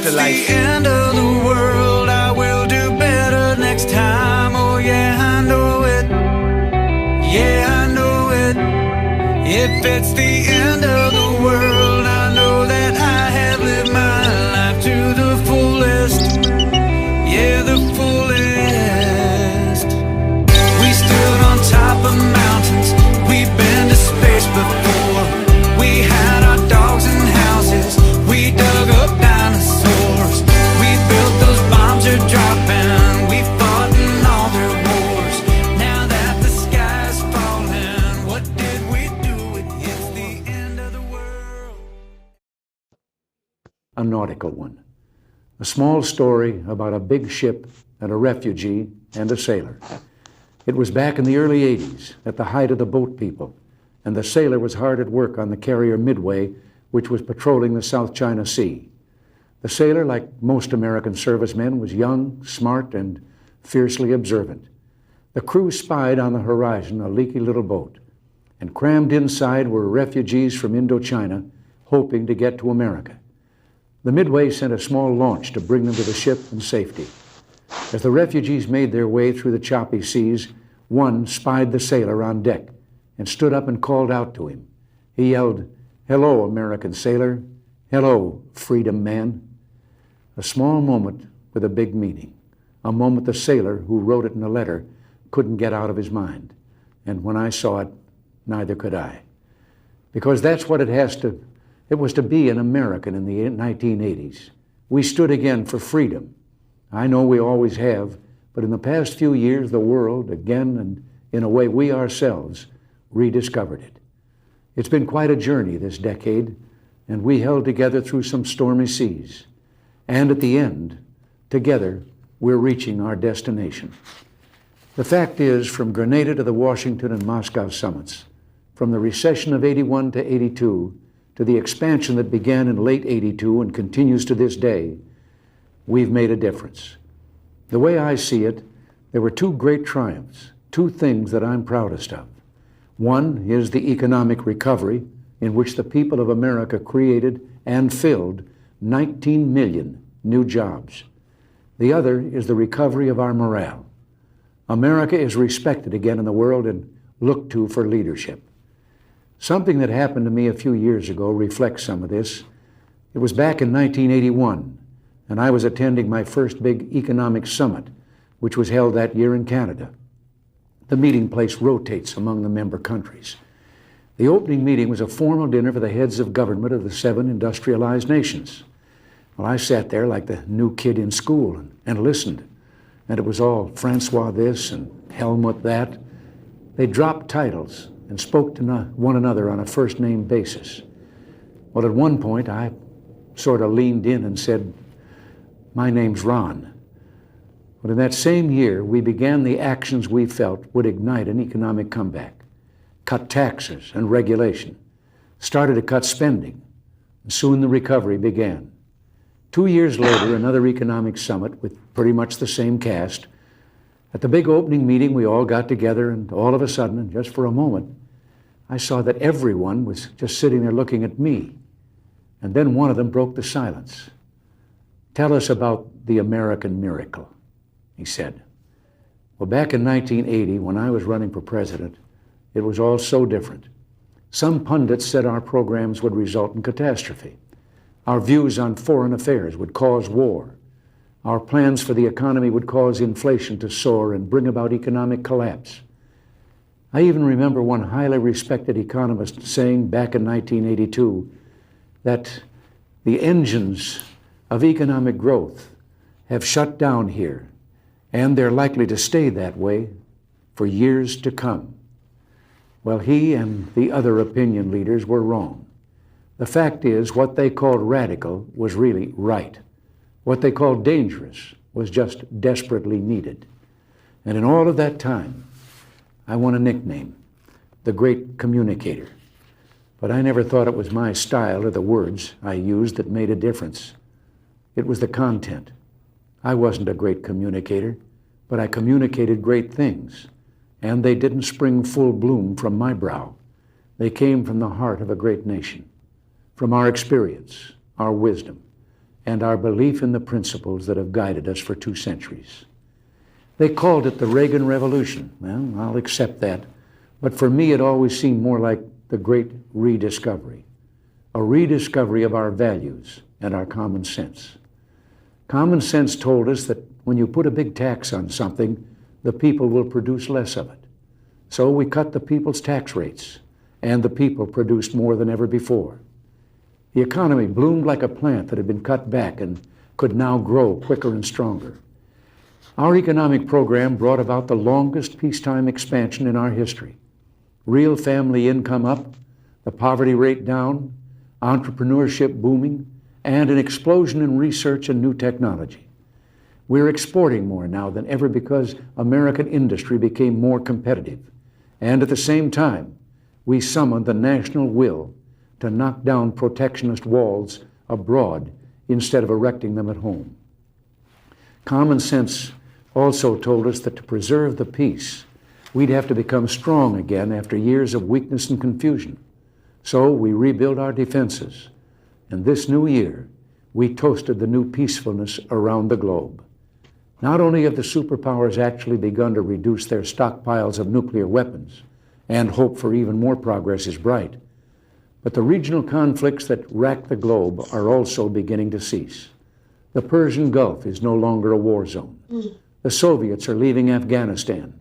If it's the end of the world, I will do better next time. Oh yeah, I know it. Yeah, I know it. If it's the end of the world, I know that I have lived my life to the fullest. Yeah, the fullest. We stood on top of mountains. We've been to space before. We had our dogs and houses. We dug up dinosaurs. We built those bombs are dropping. We fought in all their wars. Now that the sky's falling, what did we do? It hits the end of the world. A nautical one. A small story about a big ship and a refugee and a sailor. It was back in the early 80s, at the height of the boat people, and the sailor was hard at work on the carrier Midway, which was patrolling the South China Sea. The sailor, like most American servicemen, was young, smart, and fiercely observant. The crew spied on the horizon a leaky little boat, and crammed inside were refugees from Indochina, hoping to get to America. The Midway sent a small launch to bring them to the ship in safety. As the refugees made their way through the choppy seas, one spied the sailor on deck and stood up and called out to him. He yelled, "Hello, American sailor. Hello, freedom man." A small moment with a big meaning. A moment the sailor who wrote it in a letter couldn't get out of his mind. And when I saw it, neither could I. Because that's what it was to be an American in the 1980s. We stood again for freedom. I know we always have, but in the past few years, the world, again and in a way we ourselves, rediscovered it. It's been quite a journey this decade, and we held together through some stormy seas. And at the end, together, we're reaching our destination. The fact is, from Grenada to the Washington and Moscow summits, from the recession of 81 to 82, to the expansion that began in late 82 and continues to this day, we've made a difference. The way I see it, there were two great triumphs, two things that I'm proudest of. One is the economic recovery, in which the people of America created and filled 19 million new jobs. The other is the recovery of our morale. America is respected again in the world and looked to for leadership. Something that happened to me a few years ago reflects some of this. It was back in 1981, and I was attending my first big economic summit, which was held that year in Canada. The meeting place rotates among the member countries. The opening meeting was a formal dinner for the heads of government of the 7 industrialized nations. Well, I sat there like the new kid in school and listened. And it was all Francois this and Helmut that. They dropped titles and spoke to one another on a first-name basis. Well, at one point, I sort of leaned in and said, "My name's Ron." But in that same year, we began the actions we felt would ignite an economic comeback. Cut taxes and regulation, started to cut spending, and soon the recovery began. 2 years later, another economic summit with pretty much the same cast. At the big opening meeting, we all got together, and all of a sudden, and just for a moment, I saw that everyone was just sitting there looking at me. And then one of them broke the silence. "Tell us about the American miracle," he said. Well, back in 1980, when I was running for president, it was all so different. Some pundits said our programs would result in catastrophe. Our views on foreign affairs would cause war. Our plans for the economy would cause inflation to soar and bring about economic collapse. I even remember one highly respected economist saying back in 1982 that the engines of economic growth have shut down here, and they're likely to stay that way for years to come. Well, he and the other opinion leaders were wrong. The fact is, what they called radical was really right. What they called dangerous was just desperately needed. And in all of that time, I won a nickname, the Great Communicator. But I never thought it was my style or the words I used that made a difference. It was the content. I wasn't a great communicator, but I communicated great things. And they didn't spring full bloom from my brow. They came from the heart of a great nation, from our experience, our wisdom, and our belief in the principles that have guided us for 2 centuries. They called it the Reagan Revolution. Well, I'll accept that. But for me, it always seemed more like the great rediscovery, a rediscovery of our values and our common sense. Common sense told us that when you put a big tax on something, the people will produce less of it. So we cut the people's tax rates, and the people produced more than ever before. The economy bloomed like a plant that had been cut back and could now grow quicker and stronger. Our economic program brought about the longest peacetime expansion in our history. Real family income up, the poverty rate down, entrepreneurship booming, and an explosion in research and new technology. We're exporting more now than ever because American industry became more competitive. And at the same time, we summoned the national will to knock down protectionist walls abroad instead of erecting them at home. Common sense also told us that to preserve the peace, we'd have to become strong again after years of weakness and confusion. So we rebuilt our defenses, and this new year, we toasted the new peacefulness around the globe. Not only have the superpowers actually begun to reduce their stockpiles of nuclear weapons, and hope for even more progress is bright, but the regional conflicts that rack the globe are also beginning to cease. The Persian Gulf is no longer a war zone. The Soviets are leaving Afghanistan.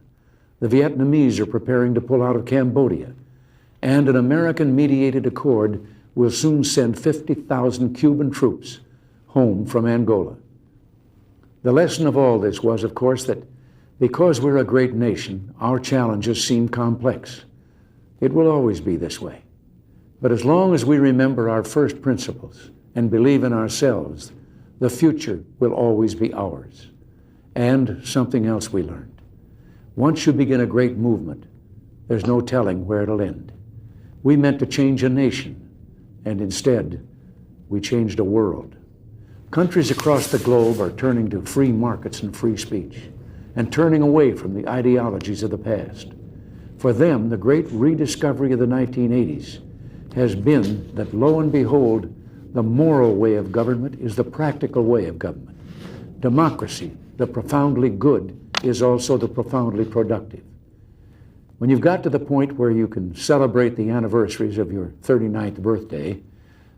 The Vietnamese are preparing to pull out of Cambodia. And an American-mediated accord will soon send 50,000 Cuban troops home from Angola. The lesson of all this was, of course, that because we're a great nation, our challenges seem complex. It will always be this way. But as long as we remember our first principles and believe in ourselves, the future will always be ours. And something else we learned. Once you begin a great movement, there's no telling where it'll end. We meant to change a nation, and instead, we changed a world. Countries across the globe are turning to free markets and free speech, and turning away from the ideologies of the past. For them, the great rediscovery of the 1980s has been that, lo and behold, the moral way of government is the practical way of government. Democracy, the profoundly good, is also the profoundly productive. When you've got to the point where you can celebrate the anniversaries of your 39th birthday,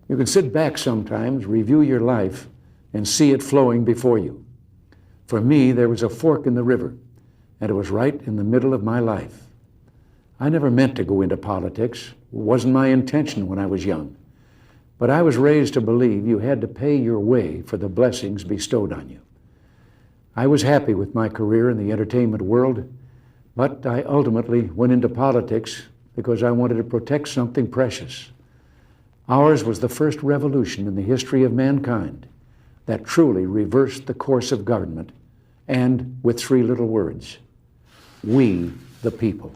you can sit back sometimes, review your life, and see it flowing before you. For me, there was a fork in the river, and it was right in the middle of my life. I never meant to go into politics. It wasn't my intention when I was young. But I was raised to believe you had to pay your way for the blessings bestowed on you. I was happy with my career in the entertainment world, but I ultimately went into politics because I wanted to protect something precious. Ours was the first revolution in the history of mankind that truly reversed the course of government, and with 3 little words: we the people.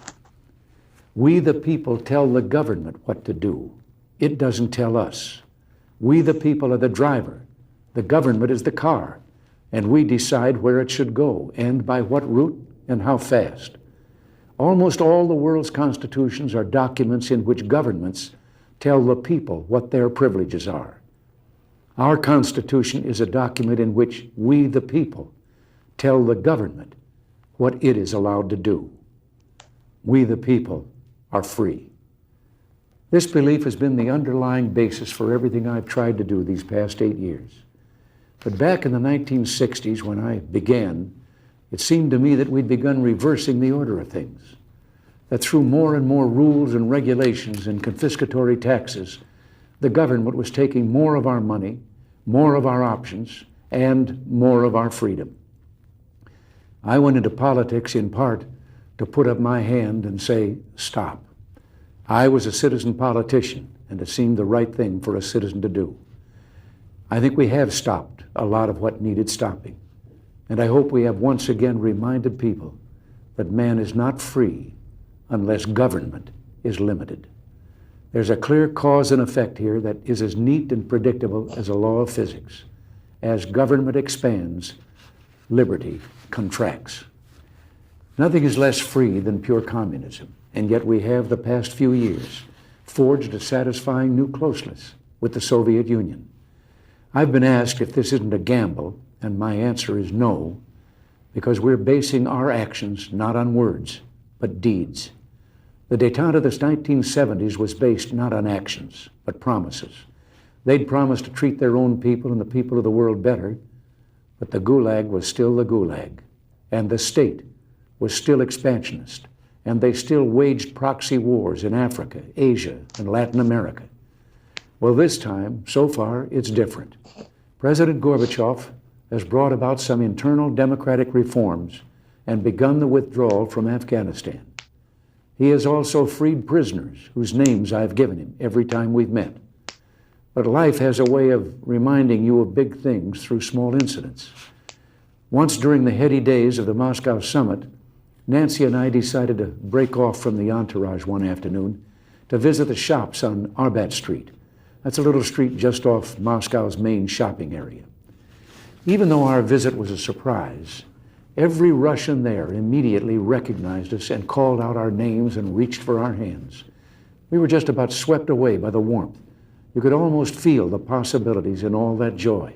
We the people tell the government what to do. It doesn't tell us. We the people are the driver. The government is the car, and we decide where it should go and by what route and how fast. Almost all the world's constitutions are documents in which governments tell the people what their privileges are. Our Constitution is a document in which we, the people, tell the government what it is allowed to do. We, the people, are free. This belief has been the underlying basis for everything I've tried to do these past 8 years. But back in the 1960s, when I began, it seemed to me that we'd begun reversing the order of things, that through more and more rules and regulations and confiscatory taxes, the government was taking more of our money, more of our options, and more of our freedom. I went into politics in part to put up my hand and say, stop. I was a citizen politician, and it seemed the right thing for a citizen to do. I think we have stopped a lot of what needed stopping, and I hope we have once again reminded people that man is not free unless government is limited. There's a clear cause and effect here that is as neat and predictable as a law of physics. As government expands, liberty contracts. Nothing is less free than pure communism, and yet we have, the past few years, forged a satisfying new closeness with the Soviet Union. I've been asked if this isn't a gamble, and my answer is no, because we're basing our actions not on words, but deeds. The détente of the 1970s was based not on actions, but promises. They'd promised to treat their own people and the people of the world better, but the Gulag was still the Gulag, and the state was still expansionist, and they still waged proxy wars in Africa, Asia, and Latin America. Well, this time, so far, it's different. President Gorbachev has brought about some internal democratic reforms and begun the withdrawal from Afghanistan. He has also freed prisoners whose names I've given him every time we've met. But life has a way of reminding you of big things through small incidents. Once during the heady days of the Moscow summit, Nancy and I decided to break off from the entourage one afternoon to visit the shops on Arbat Street. That's a little street just off Moscow's main shopping area. Even though our visit was a surprise, every Russian there immediately recognized us and called out our names and reached for our hands. We were just about swept away by the warmth. You could almost feel the possibilities in all that joy.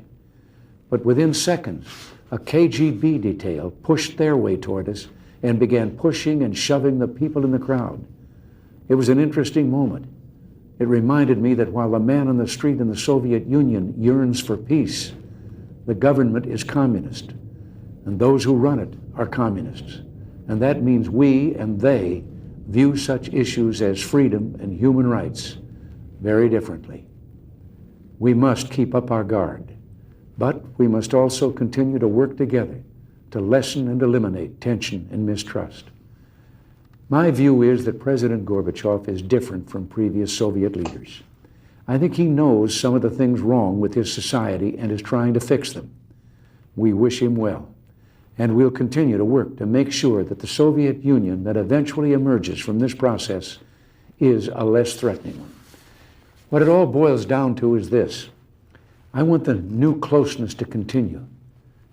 But within seconds, a KGB detail pushed their way toward us and began pushing and shoving the people in the crowd. It was an interesting moment. It reminded me that while the man on the street in the Soviet Union yearns for peace, the government is communist, and those who run it are communists. And that means we and they view such issues as freedom and human rights very differently. We must keep up our guard, but we must also continue to work together to lessen and eliminate tension and mistrust. My view is that President Gorbachev is different from previous Soviet leaders. I think he knows some of the things wrong with his society and is trying to fix them. We wish him well, and we'll continue to work to make sure that the Soviet Union that eventually emerges from this process is a less threatening one. What it all boils down to is this: I want the new closeness to continue,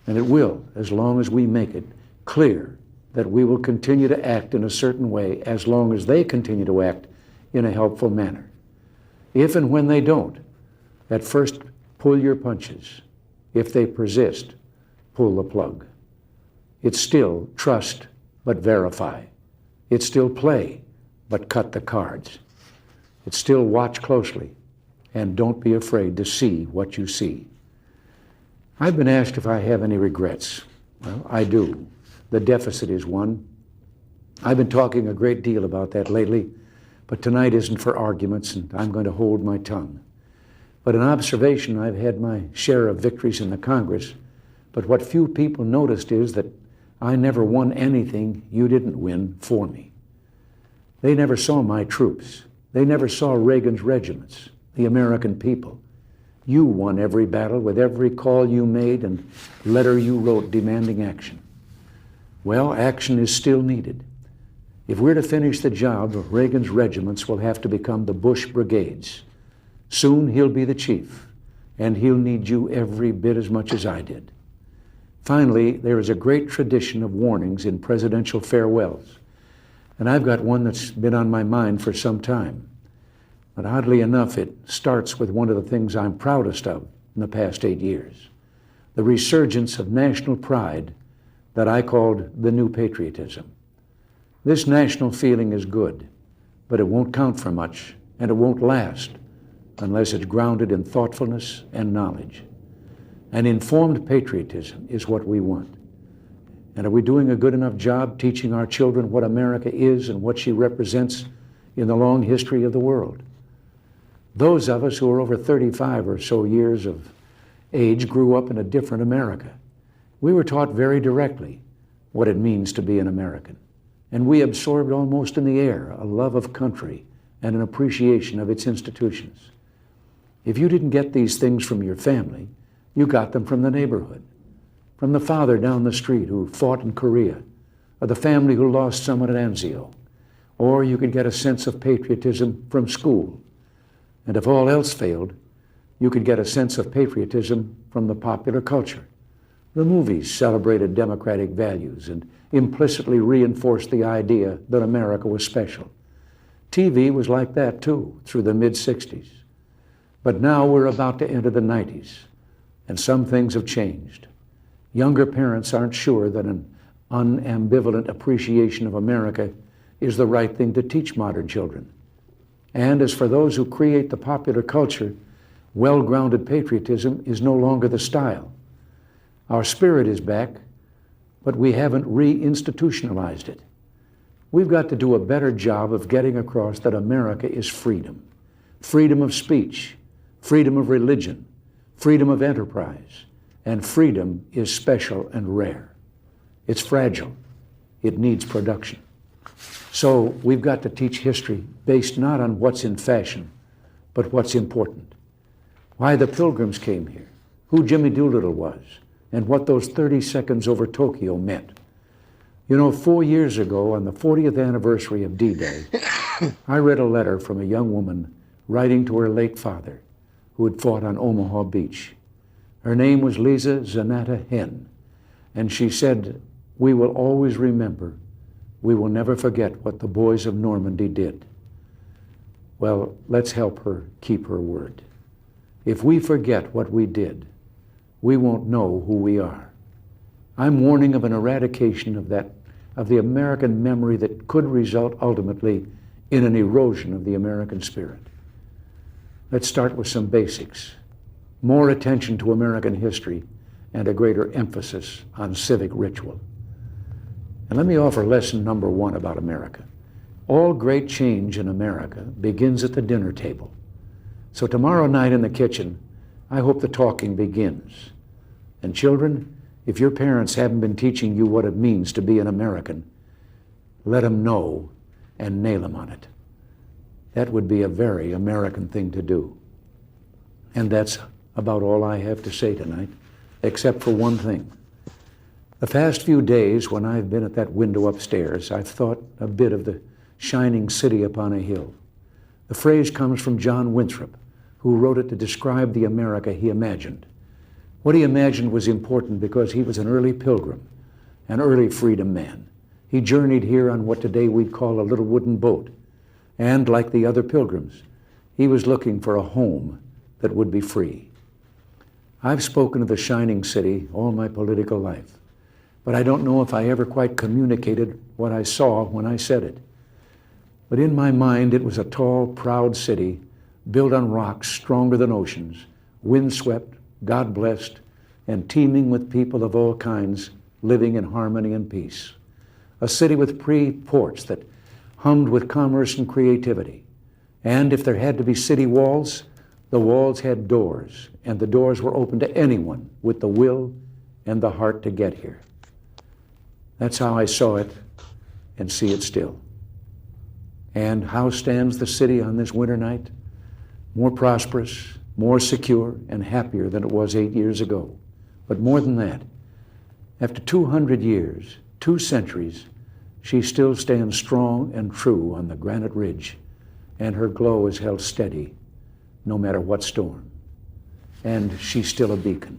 and it will, as long as we make it clear that we will continue to act in a certain way as long as they continue to act in a helpful manner. If and when they don't, at first pull your punches. If they persist, pull the plug. It's still trust, but verify. It's still play, but cut the cards. It's still watch closely, and don't be afraid to see what you see. I've been asked if I have any regrets. Well, I do. The deficit is one. I've been talking a great deal about that lately, but tonight isn't for arguments, and I'm going to hold my tongue. But an observation, I've had my share of victories in the Congress, but what few people noticed is that I never won anything you didn't win for me. They never saw my troops. They never saw Reagan's regiments, the American people. You won every battle with every call you made and letter you wrote demanding action. Well, action is still needed. If we're to finish the job, Reagan's regiments will have to become the Bush brigades. Soon he'll be the chief, and he'll need you every bit as much as I did. Finally, there is a great tradition of warnings in presidential farewells, and I've got one that's been on my mind for some time. But oddly enough, it starts with one of the things I'm proudest of in the past 8 years, the resurgence of national pride that I called the new patriotism. This national feeling is good, but it won't count for much, and it won't last unless it's grounded in thoughtfulness and knowledge. An informed patriotism is what we want. And are we doing a good enough job teaching our children what America is and what she represents in the long history of the world? Those of us who are over 35 or so years of age grew up in a different America. We were taught very directly what it means to be an American, and we absorbed almost in the air a love of country and an appreciation of its institutions. If you didn't get these things from your family, you got them from the neighborhood, from the father down the street who fought in Korea, or the family who lost someone at Anzio, or you could get a sense of patriotism from school. And if all else failed, you could get a sense of patriotism from the popular culture. The movies celebrated democratic values and implicitly reinforced the idea that America was special. TV was like that too, through the mid-60s. But now we're about to enter the 90s, and some things have changed. Younger parents aren't sure that an unambivalent appreciation of America is the right thing to teach modern children. And as for those who create the popular culture, well-grounded patriotism is no longer the style. Our spirit is back, but we haven't re-institutionalized it. We've got to do a better job of getting across that America is freedom. Freedom of speech, freedom of religion, freedom of enterprise, and freedom is special and rare. It's fragile. It needs production. So we've got to teach history based not on what's in fashion, but what's important. Why the Pilgrims came here, who Jimmy Doolittle was, and what those 30 seconds over Tokyo meant. You know, 4 years ago, on the 40th anniversary of D-Day, I read a letter from a young woman writing to her late father, who had fought on Omaha Beach. Her name was Lisa Zanata Henn, and she said, "We will always remember. We will never forget what the boys of Normandy did." Well, let's help her keep her word. If we forget what we did, we won't know who we are. I'm warning of an eradication of the American memory that could result ultimately in an erosion of the American spirit. Let's start with some basics. More attention to American history and a greater emphasis on civic ritual. And let me offer lesson number 1 about America. All great change in America begins at the dinner table. So tomorrow night in the kitchen, I hope the talking begins. And children, if your parents haven't been teaching you what it means to be an American, let them know and nail them on it. That would be a very American thing to do. And that's about all I have to say tonight, except for one thing. The past few days when I've been at that window upstairs, I've thought a bit of the shining city upon a hill. The phrase comes from John Winthrop, who wrote it to describe the America he imagined. What he imagined was important because he was an early pilgrim, an early freedom man. He journeyed here on what today we'd call a little wooden boat. And like the other pilgrims, he was looking for a home that would be free. I've spoken of the shining city all my political life, but I don't know if I ever quite communicated what I saw when I said it. But in my mind, it was a tall, proud city built on rocks stronger than oceans, windswept, God-blessed, and teeming with people of all kinds living in harmony and peace. A city with free ports that hummed with commerce and creativity. And if there had to be city walls, the walls had doors, and the doors were open to anyone with the will and the heart to get here. That's how I saw it and see it still. And how stands the city on this winter night? More prosperous, more secure, and happier than it was 8 years ago. But more than that, after 200 years, 2 centuries, she still stands strong and true on the granite ridge, and her glow is held steady no matter what storm. And she's still a beacon,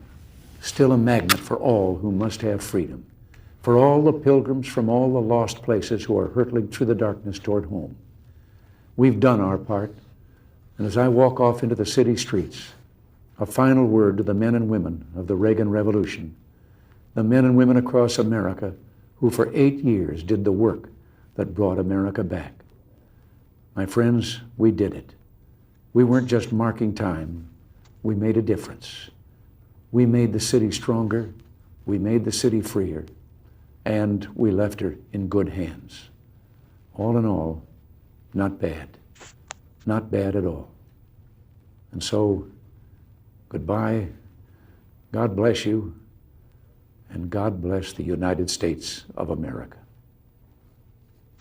still a magnet for all who must have freedom, for all the pilgrims from all the lost places who are hurtling through the darkness toward home. We've done our part, and as I walk off into the city streets, a final word to the men and women of the Reagan Revolution, the men and women across America who for 8 years did the work that brought America back. My friends, we did it. We weren't just marking time. We made a difference. We made the city stronger. We made the city freer. And we left her in good hands. All in all, not bad. Not bad at all. And so, goodbye. God bless you. And God bless the United States of America.